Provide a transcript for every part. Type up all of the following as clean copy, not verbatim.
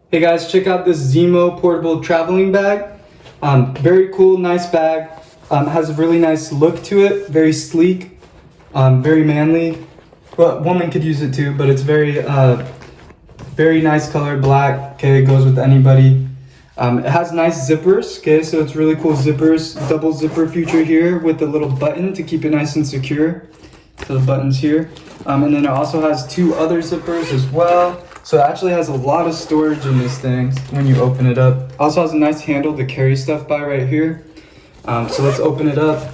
Hey guys, check out this ZEEMO portable traveling bag. Very cool, nice bag. Has a really nice look to it, very sleek, very manly. Well, woman could use it too, but it's very nice color, black. Okay, it goes with anybody. It has nice zippers. Okay, so it's really cool zippers. Double zipper feature here with the little button to keep it nice and secure. So the button's here. And then it also has two other zippers as well. So it actually has a lot of storage in this thing when you open it up. Also has a nice handle to carry stuff by right here. So let's open it up.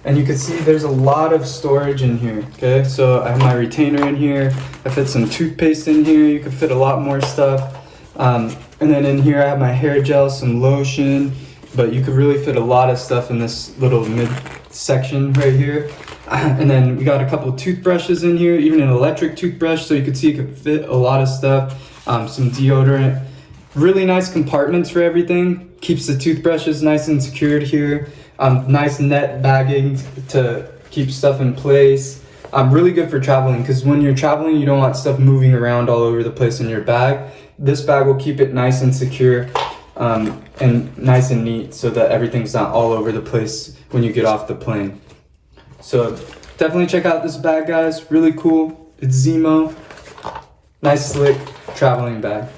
And you can see there's a lot of storage in here, okay? So I have my retainer in here. I fit some toothpaste in here. You can fit a lot more stuff. And then in here I have my hair gel, some lotion, but you could really fit a lot of stuff in this little mid section right here. And then we got a couple toothbrushes in here, even an electric toothbrush, so you can see it could fit a lot of stuff. Some deodorant, really nice compartments for everything. Keeps the toothbrushes nice and secured here. Nice net bagging to keep stuff in place. Really good for traveling, because when you're traveling, you don't want stuff moving around all over the place in your bag. This bag will keep it nice and secure and nice and neat so that everything's not all over the place when you get off the plane. So definitely check out this bag, guys. Really cool. It's ZEEMO. Nice, slick traveling bag.